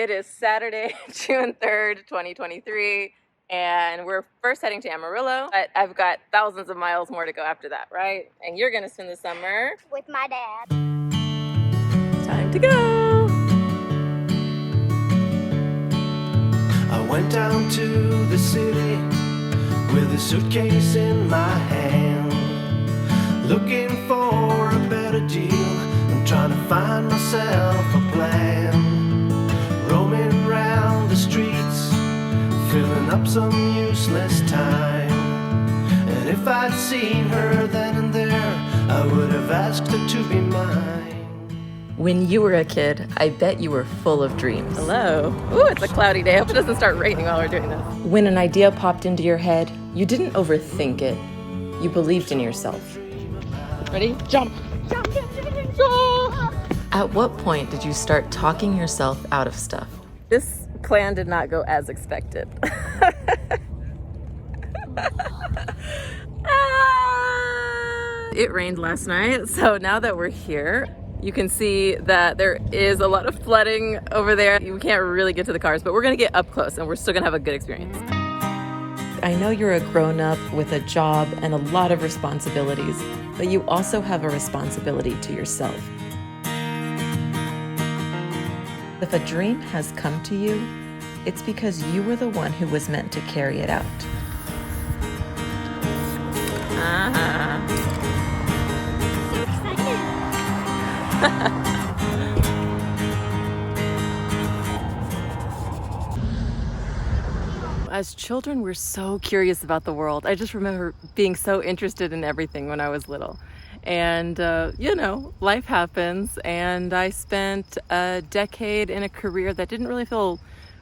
It is Saturday, June 3rd, 2023, and we're first heading to Amarillo, but I've got thousands of miles more to go after that, right? And you're gonna spend the summer with my dad. Time to go! I went down to the city with a suitcase in my hand, looking for a better deal. I'm trying to find myself a plan, roaming around the streets, filling up some useless time. And if I'd seen her then and there, I would have asked her to be mine. When you were a kid, I bet you were full of dreams. Hello. Ooh, it's a cloudy day. I hope it doesn't start raining while we're doing this. When an idea popped into your head, you didn't overthink it. You believed in yourself. Ready? Jump! Jump, jump, jump, jump, jump! At what point did you start talking yourself out of stuff? This plan did not go as expected. It rained last night, so now that we're here, you can see that there is a lot of flooding over there. We can't really get to the cars, but we're gonna get up close and we're still gonna have a good experience. I know you're a grown-up with a job and a lot of responsibilities, but you also have a responsibility to yourself. If a dream has come to you, it's because you were the one who was meant to carry it out. So excited. As children, we're so curious about the world. I just remember being so interested in everything when I was little. And, life happens, and I spent a decade in a career that didn't really feel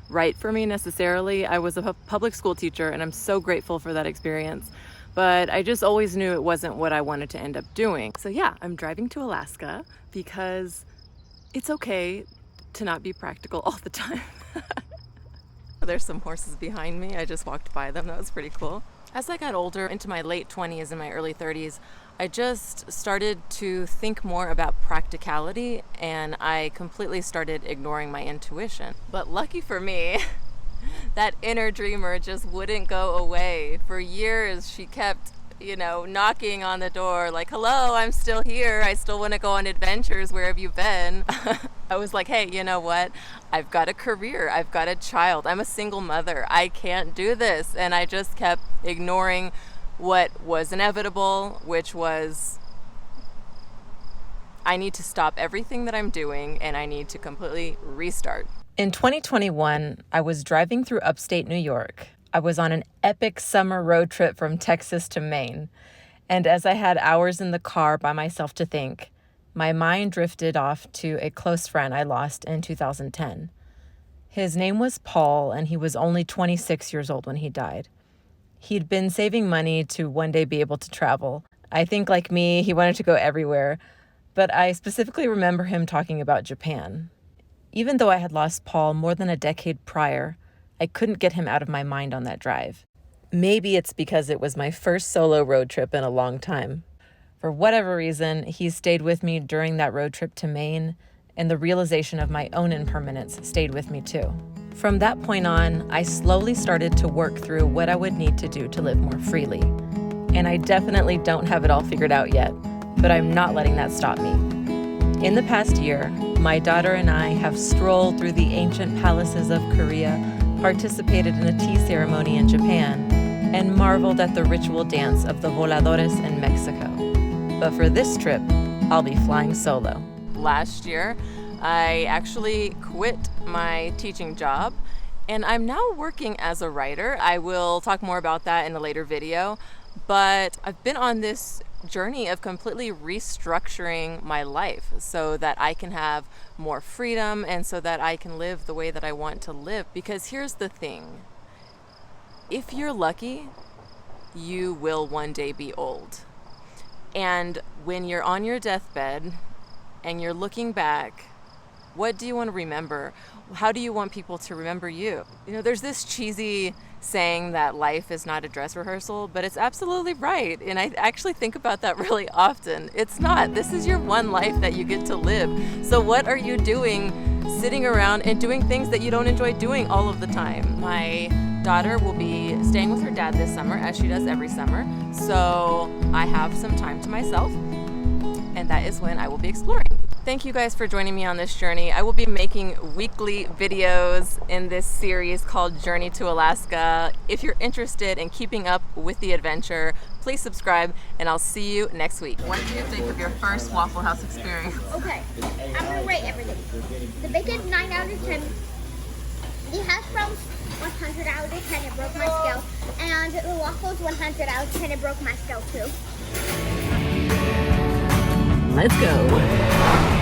right for me necessarily. I was a public school teacher, and I'm so grateful for that experience. But I just always knew it wasn't what I wanted to end up doing. So yeah, I'm driving to Alaska because it's okay to not be practical all the time. There's some horses behind me. I just walked by them. That was pretty cool. As I got older, into my late 20s and my early 30s, I just started to think more about practicality, and I completely started ignoring my intuition. But lucky for me, that inner dreamer just wouldn't go away. For years, she kept, knocking on the door like, hello, I'm still here. I still want to go on adventures. Where have you been? I was like, hey, you know what? I've got a career. I've got a child. I'm a single mother. I can't do this. And I just kept ignoring what was inevitable, which was I need to stop everything that I'm doing and I need to completely restart. In 2021, I was driving through upstate New York. I was on an epic summer road trip from Texas to Maine. And as I had hours in the car by myself to think, my mind drifted off to a close friend I lost in 2010. His name was Paul, and he was only 26 years old when he died. He'd been saving money to one day be able to travel. I think, like me, he wanted to go everywhere, but I specifically remember him talking about Japan. Even though I had lost Paul more than a decade prior, I couldn't get him out of my mind on that drive. Maybe it's because it was my first solo road trip in a long time. For whatever reason, he stayed with me during that road trip to Maine, and the realization of my own impermanence stayed with me too. From that point on, I slowly started to work through what I would need to do to live more freely. And I definitely don't have it all figured out yet, but I'm not letting that stop me. In the past year, my daughter and I have strolled through the ancient palaces of Korea, participated in a tea ceremony in Japan, and marveled at the ritual dance of the voladores in Mexico. But for this trip, I'll be flying solo. Last year, I actually quit my teaching job, and I'm now working as a writer. I will talk more about that in a later video, but I've been on this journey of completely restructuring my life so that I can have more freedom and so that I can live the way that I want to live. Because here's the thing. If you're lucky, you will one day be old. And when you're on your deathbed and you're looking back, what do you want to remember? How do you want people to remember you? There's this cheesy saying that life is not a dress rehearsal, but it's absolutely right. And I actually think about that really often. It's not. This is your one life that you get to live. So what are you doing sitting around and doing things that you don't enjoy doing all of the time. My daughter will be staying with her dad this summer, as she does every summer, so I have some time to myself, and that is when I will be exploring. Thank you guys for joining me on this journey. I will be making weekly videos in this series called Journey to Alaska. If you're interested in keeping up with the adventure, please subscribe, and I'll see you next week. What do you think of your first Waffle House experience? Okay, I'm gonna rate everything. The bacon 9 out of 10. The hash browns 100 out of 10. It broke my scale, and the waffles 100 out of 10. It broke my scale too. Let's go.